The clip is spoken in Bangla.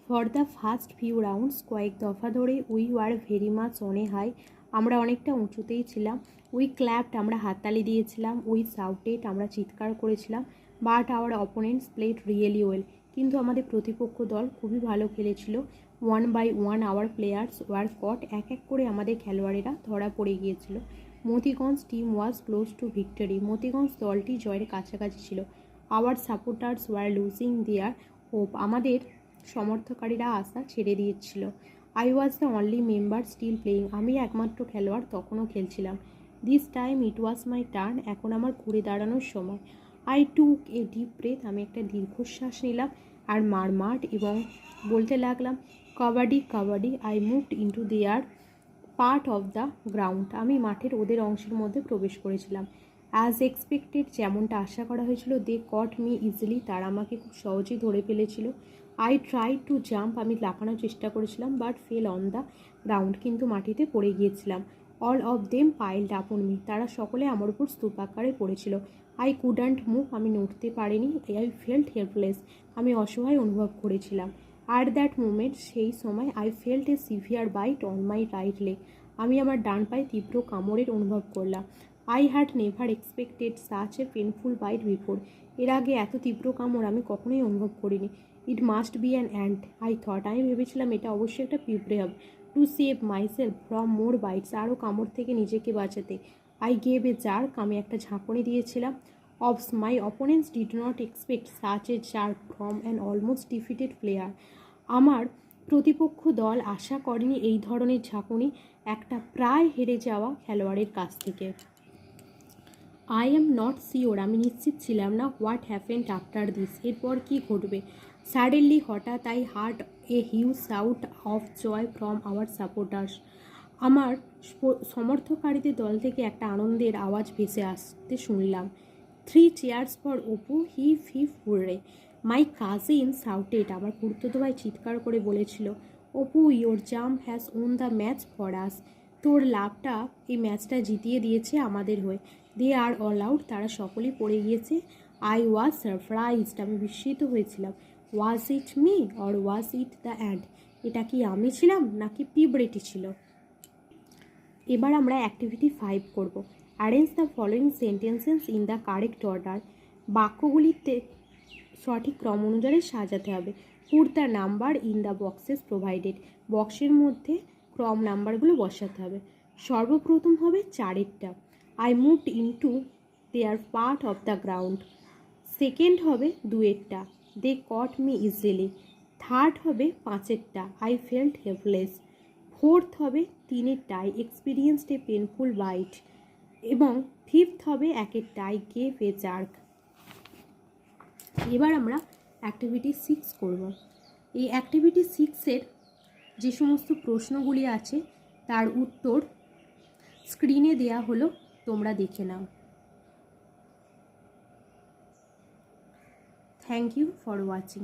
For the first few rounds, কয়েক দফা ধরে we were very much on a high, আমরা অনেকটা উঁচুতেই ছিলাম। উই ক্ল্যাপড, আমরা হাততালি দিয়েছিলাম। উই শাউটেড, আমরা চিৎকার করেছিলাম। But our opponents played really well, কিন্তু আমাদের প্রতিপক্ষ দল খুবই ভালো খেলেছিল। One by one our players were caught, এক এক করে আমাদের খেলোয়াড়েরা ধরা পড়ে গিয়েছিল। Motiganj team was close to victory, Motiganj দলটি জয়ের কাছাকাছি ছিল। Our supporters were losing their hope, আমাদের সমর্থকারীরা আশা ছেড়ে দিয়েছিল। I was the only member still playing, আমি একমাত্র খেলোয়াড় তখনও খেলছিলাম। This time it was my turn, এখন আমার ঘুরে দাঁড়ানোর সময়। I took a deep breadth, আমি একটা দীর্ঘশ্বাস নিলাম আর মাঠ এবং বলতে লাগলাম kabaddi kabaddi. I moved into there part of the ground, আমি মাঠের ওদের অংশের মধ্যে প্রবেশ করেছিলাম। অ্যাজ এক্সপেক্টেড, যেমনটা আশা করা হয়েছিল, দে কট মি ইজিলি, তারা আমাকে খুব সহজেই ধরে ফেলেছিল। আই ট্রাই টু জাম্প, আমি লাফানোর চেষ্টা করেছিলাম, but fail on the ground, কিন্তু মাটিতে পড়ে গিয়েছিলাম। অল অফ দেম পাইলড আপন মি, তারা সকলে আমার উপর স্তূপাকারে পড়েছিল। আই কুডন্ট মুভ, আমি নড়তে পারিনি। আই ফেল্ট হেল্পলেস, আমি অসহায় অনুভব করেছিলাম। অ্যাট দ্যাট মোমেন্ট, সেই সময়, I felt a severe bite on my right leg, আমি আমার ডান পায়ে তীব্র কামড়ের অনুভব করলাম। I had never expected such a painful bite before, এর আগে এত তীব্র কামড় আমি কখনোই অনুভব করিনি। It must be an ant, I thought, আমি ভেবেছিলাম এটা অবশ্যই একটা পিঁপড়ে হবে। To save myself from more bites, আরও কামড় থেকে নিজেকে বাঁচাতে। আই গেভ এ জার্ক, আমি একটা ঝাঁকুনি দিয়েছিলাম। অবস my opponents did not expect such a jerk from an almost defeated player, আমার প্রতিপক্ষ দল আশা করেনি এই ধরনের ঝাঁকুনি একটা প্রায় হেরে যাওয়া খেলোয়াড়ের কাছ থেকে। আই এম নট শিওর, আমি নিশ্চিত ছিলাম না। হোয়াট হ্যাপেন্ড আফটার দিস, এরপর কী ঘটবে। সাডেনলি, হঠাৎ, I heard a huge shout of joy from our supporters, আমার সমর্থকারীদের দল থেকে একটা আনন্দের আওয়াজ ভেসে আসতে শুনলাম। 3 cheers for Apu, hip hip hurray. My cousin shouted, আমার খুড়তুতো ভাই চিৎকার করে বলেছিল, Apu your jump has won the match for us, তোর লাভটা এই ম্যাচটা জিতিয়ে দিয়েছে আমাদের হয়ে। দে আর অল আউট, তারা সকলেই পড়ে গিয়েছে। আই ওয়াজ সারপ্রাইজড, আমি বিস্মিত হয়েছিলাম। Was it me or was it the end, এটা কি আমি ছিলাম নাকি পিঁপড়েটি ছিল। এবার আমরা অ্যাক্টিভিটি 5 করব। Arrange the following sentences in the correct order, বাক্যগুলিতে সঠিক ক্রম অনুযায়ী সাজাতে হবে। Put the number in the boxes provided, বক্সের মধ্যে ক্রম নাম্বারগুলো বসাতে হবে। সর্বপ্রথম হবে 4-এরটা, I moved into their part of the ground. Second হবে 2-এরটা, they caught me easily. Third হবে 5-এরটা, আই ফেল্ট হেল্পলেস। ফোর্থ হবে 3-এরটা, I experienced a painful bite. এবং ফিফথ হবে 1-এরটা, আই গেভ এ জার্ক। এবার আমরা অ্যাক্টিভিটি 6 করব। এই অ্যাক্টিভিটি 6-এর যে সমস্ত প্রশ্নগুলি আছে তার উত্তর স্ক্রিনে দেয়া হলো, তোমরা দেখে নাও। Thank you for watching.